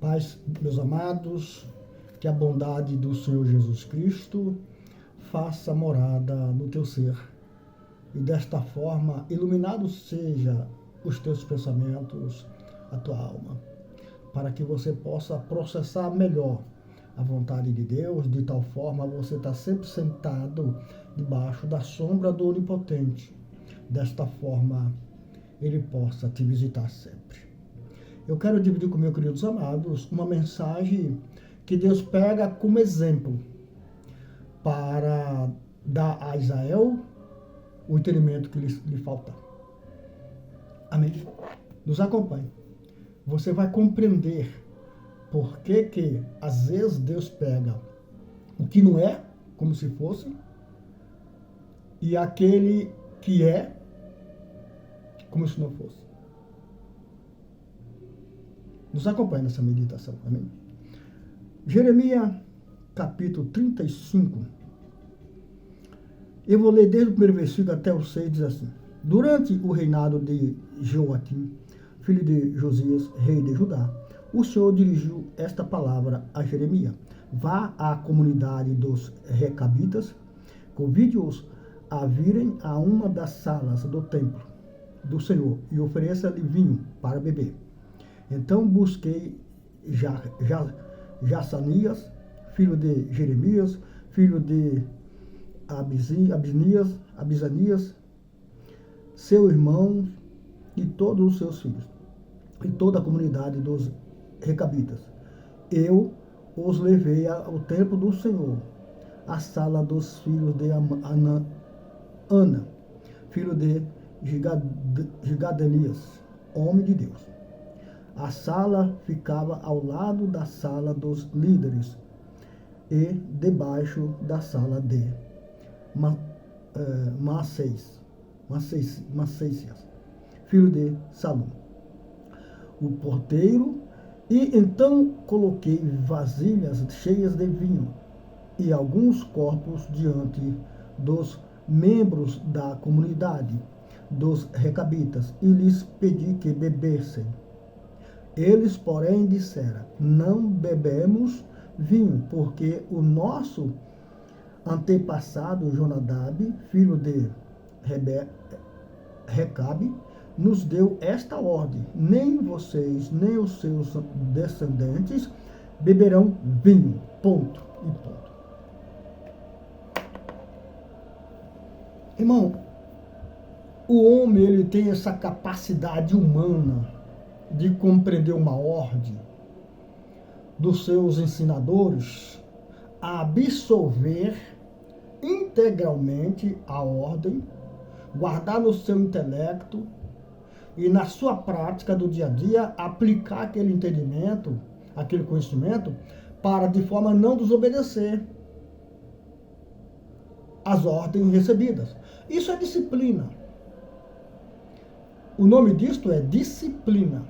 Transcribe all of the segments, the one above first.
Paz, meus amados, que a bondade do Senhor Jesus Cristo faça morada no teu ser. E desta forma, iluminado seja os teus pensamentos, a tua alma, para que você possa processar melhor a vontade de Deus, de tal forma você está sempre sentado debaixo da sombra do Onipotente. Desta forma, Ele possa te visitar sempre. Eu quero dividir com meus queridos amados uma mensagem que Deus pega como exemplo para dar a Israel o entendimento que lhe falta. Amém? Nos acompanhe. Você vai compreender por que às vezes Deus pega o que não é, como se fosse, e aquele que é, como se não fosse. Nos acompanhe nessa meditação. Amém? Jeremias, capítulo 35. Eu vou ler desde o primeiro versículo até o 6, diz assim: Durante o reinado de Joaquim, filho de Josias, rei de Judá, o Senhor dirigiu esta palavra a Jeremias: Vá à comunidade dos Recabitas, convide-os a virem a uma das salas do templo do Senhor e ofereça-lhe vinho para beber. Então busquei Jassanias, filho de Jeremias, filho de Abisanias, seu irmão e todos os seus filhos, e toda a comunidade dos Recabitas. Eu os levei ao templo do Senhor, à sala dos filhos de Ana, filho de Gigadelias, homem de Deus. A sala ficava ao lado da sala dos líderes e debaixo da sala de Maceias, filho de Salom, o porteiro. E então coloquei vasilhas cheias de vinho e alguns corpos diante dos membros da comunidade dos Recabitas e lhes pedi que bebessem. Eles, porém, disseram: Não bebemos vinho, porque o nosso antepassado Jonadab, filho de Recabe, nos deu esta ordem: nem vocês, nem os seus descendentes beberão vinho. Ponto e ponto. Irmão, o homem ele tem essa capacidade humana de compreender uma ordem dos seus ensinadores, a absorver integralmente a ordem, guardar no seu intelecto e na sua prática do dia a dia aplicar aquele entendimento, aquele conhecimento, para de forma a não desobedecer as ordens recebidas. Isso é disciplina. O nome disto é disciplina.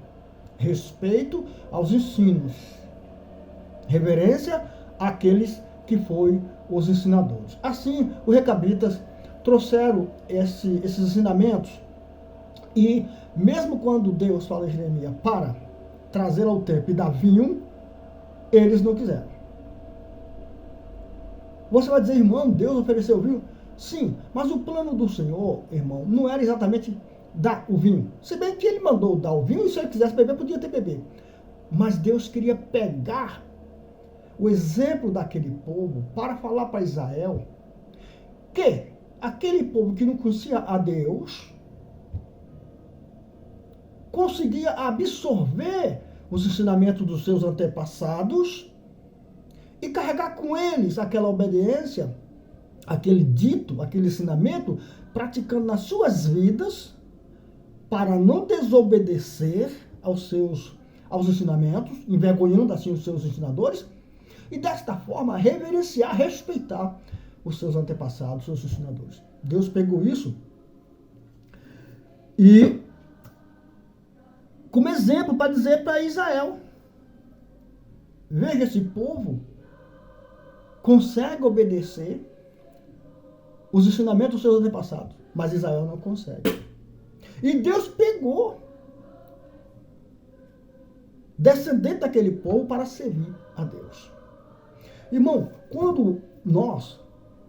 Respeito aos ensinos. Reverência àqueles que foram os ensinadores. Assim, os Recabitas trouxeram esses ensinamentos e mesmo quando Deus fala a Jeremias para trazer ao templo e dar vinho, eles não quiseram. Você vai dizer, irmão, Deus ofereceu vinho? Sim, mas o plano do Senhor, irmão, não era exatamente dar o vinho. Se bem que ele mandou dar o vinho, e se ele quisesse beber, podia ter beber. Mas Deus queria pegar o exemplo daquele povo para falar para Israel que aquele povo que não conhecia a Deus conseguia absorver os ensinamentos dos seus antepassados e carregar com eles aquela obediência, aquele dito, aquele ensinamento, praticando nas suas vidas para não desobedecer aos ensinamentos, envergonhando assim os seus ensinadores, e desta forma reverenciar, respeitar os seus antepassados, os seus ensinadores. Deus pegou isso e como exemplo para dizer para Israel: veja, esse povo consegue obedecer os ensinamentos dos seus antepassados, mas Israel não consegue. E Deus pegou descendente daquele povo, para servir a Deus. Irmão, quando nós,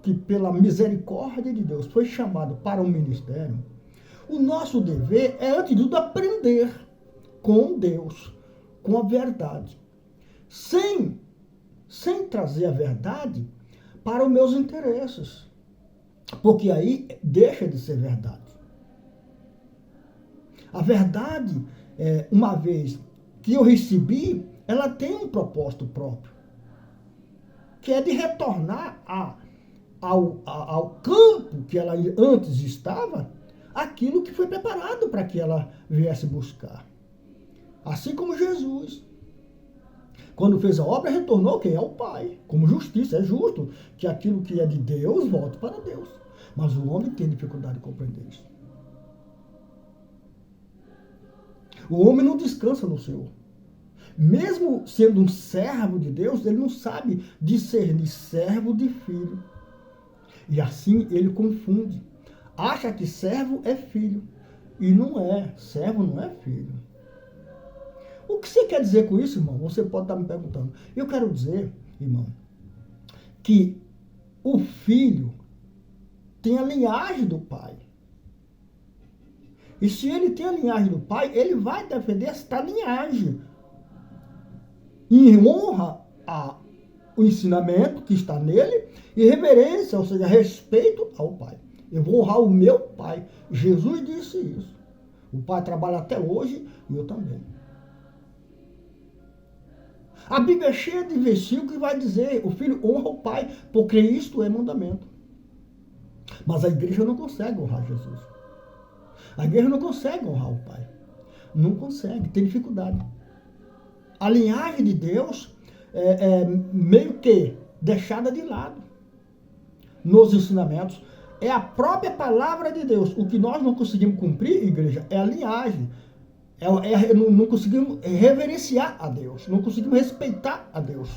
que pela misericórdia de Deus foi chamado para um ministério, o nosso dever é, antes de tudo, aprender com Deus, com a verdade, sem trazer a verdade para os meus interesses, porque aí deixa de ser verdade. A verdade, uma vez que eu recebi, ela tem um propósito próprio, que é de retornar ao campo que ela antes estava, aquilo que foi preparado para que ela viesse buscar. Assim como Jesus, quando fez a obra, retornou quem? Ao Pai, como justiça. É justo que aquilo que é de Deus volte para Deus. Mas o homem tem dificuldade de compreender isso. O homem não descansa no Senhor. Mesmo sendo um servo de Deus, ele não sabe discernir servo de filho. E assim ele confunde. Acha que servo é filho. E não é. Servo não é filho. O que você quer dizer com isso, irmão? Você pode estar me perguntando. Eu quero dizer, irmão, que o filho tem a linhagem do pai. E se ele tem a linhagem do pai, ele vai defender esta linhagem. Em honra ao ensinamento que está nele e reverência, ou seja, respeito ao pai. Eu vou honrar o meu pai. Jesus disse isso. O pai trabalha até hoje e eu também. A Bíblia é cheia de versículos que vai dizer, o filho honra o pai, porque isto é mandamento. Mas a igreja não consegue honrar Jesus. A igreja não consegue honrar o pai. Não consegue, tem dificuldade. A linhagem de Deus é meio que deixada de lado nos ensinamentos. É a própria palavra de Deus. O que nós não conseguimos cumprir, igreja, é a linhagem. Não conseguimos reverenciar a Deus. Não conseguimos respeitar a Deus.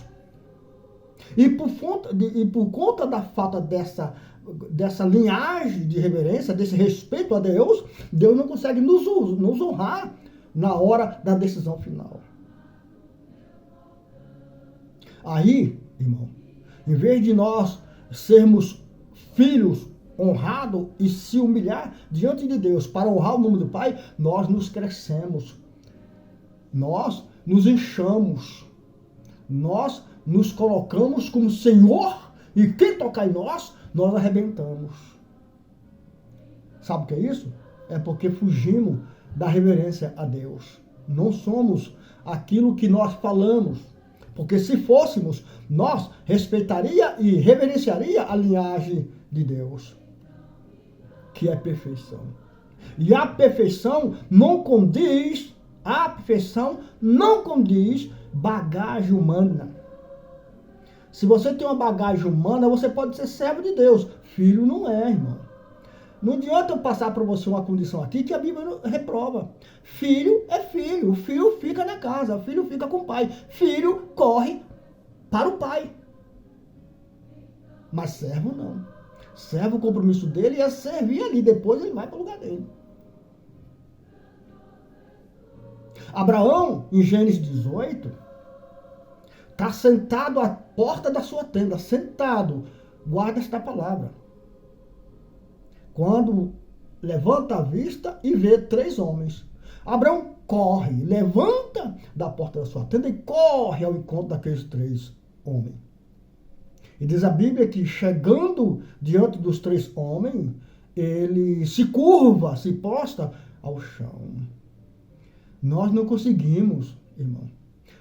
E por conta da falta dessa linhagem de reverência, desse respeito a Deus, Deus não consegue nos honrar na hora da decisão final. Aí, irmão, em vez de nós sermos filhos honrados e se humilhar diante de Deus para honrar o nome do Pai, nós nos crescemos, nós nos inchamos, nós nos colocamos como Senhor e quem tocar em nós arrebentamos. Sabe o que é isso? É porque fugimos da reverência a Deus. Não somos aquilo que nós falamos. Porque se fôssemos, nós respeitaria e reverenciaria a linhagem de Deus, que é perfeição. E a perfeição não condiz bagagem humana. Se você tem uma bagagem humana, você pode ser servo de Deus. Filho não é, irmão. Não adianta eu passar para você uma condição aqui que a Bíblia reprova. Filho é filho. O filho fica na casa. O filho fica com o pai. Filho corre para o pai. Mas servo não. Servo, o compromisso dele é servir ali. Depois ele vai para o lugar dele. Abraão, em Gênesis 18, está sentado à porta da sua tenda. Sentado. Guarda esta palavra. Quando levanta a vista e vê 3 homens. Abraão corre, levanta da porta da sua tenda e corre ao encontro daqueles 3 homens. E diz a Bíblia que chegando diante dos 3 homens, ele se curva, se posta ao chão. Nós não conseguimos, irmão.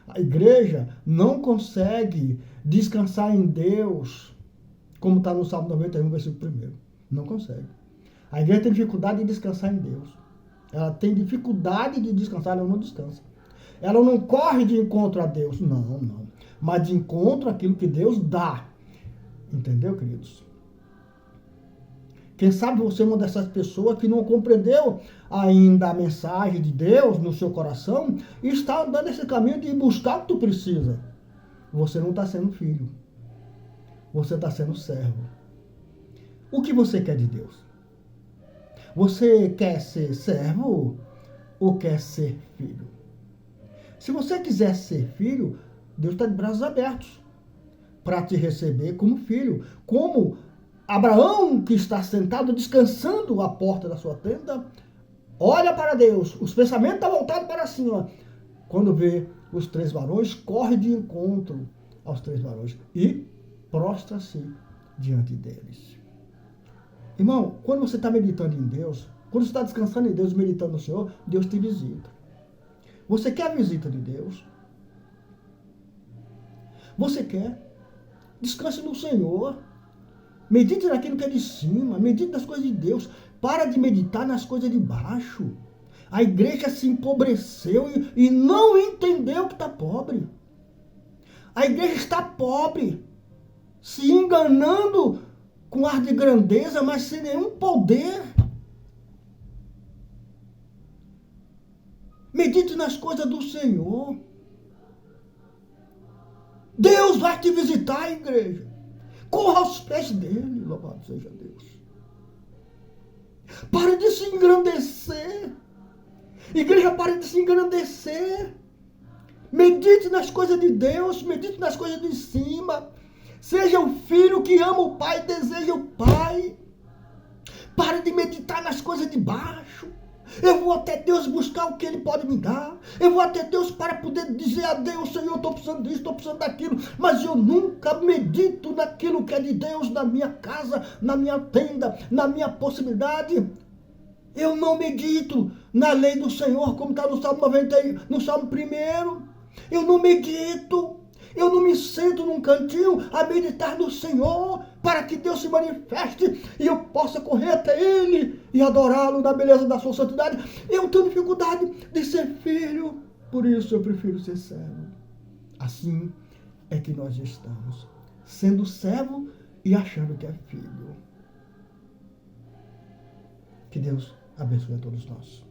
A igreja não consegue descansar em Deus, como está no Salmo 91, versículo 1. Não consegue. A igreja tem dificuldade de descansar em Deus. Ela tem dificuldade de descansar, ela não descansa. Ela não corre de encontro a Deus, não. Mas de encontro àquilo que Deus dá. Entendeu, queridos? Quem sabe você é uma dessas pessoas que não compreendeu ainda a mensagem de Deus no seu coração e está andando nesse caminho de buscar o que tu precisa. Você não está sendo filho. Você está sendo servo. O que você quer de Deus? Você quer ser servo ou quer ser filho? Se você quiser ser filho, Deus está de braços abertos para te receber como filho. Como Abraão, que está sentado descansando à porta da sua tenda, olha para Deus, os pensamentos estão voltados para cima. Quando vê os 3 varões, corre de encontro aos 3 varões e prostra-se diante deles. Irmão, quando você está meditando em Deus, quando você está descansando em Deus, meditando no Senhor, Deus te visita. Você quer a visita de Deus? Você quer? Descanse no Senhor. Medite naquilo que é de cima. Medite nas coisas de Deus. Para de meditar nas coisas de baixo. A igreja se empobreceu e não entendeu que está pobre. A igreja está pobre, se enganando com ar de grandeza, mas sem nenhum poder. Medite nas coisas do Senhor. Deus vai te visitar, igreja. Corra aos pés dele, louvado seja Deus. Pare de se engrandecer. Igreja, pare de se engrandecer. Medite nas coisas de Deus, medite nas coisas de cima. Seja o filho que ama o pai e deseja o pai. Pare de meditar nas coisas de baixo. Eu vou até Deus buscar o que Ele pode me dar. Eu vou até Deus para poder dizer a Deus, Senhor, eu estou precisando disso, estou precisando daquilo. Mas eu nunca medito naquilo que é de Deus, na minha casa, na minha tenda, na minha possibilidade. Eu não medito na lei do Senhor, como está no Salmo 90, no Salmo 1. Eu não medito. Eu não me sento num cantinho a meditar no Senhor para que Deus se manifeste e eu possa correr até Ele e adorá-lo na beleza da sua santidade. Eu tenho dificuldade de ser filho, por isso eu prefiro ser servo. Assim é que nós estamos, sendo servo e achando que é filho. Que Deus abençoe a todos nós.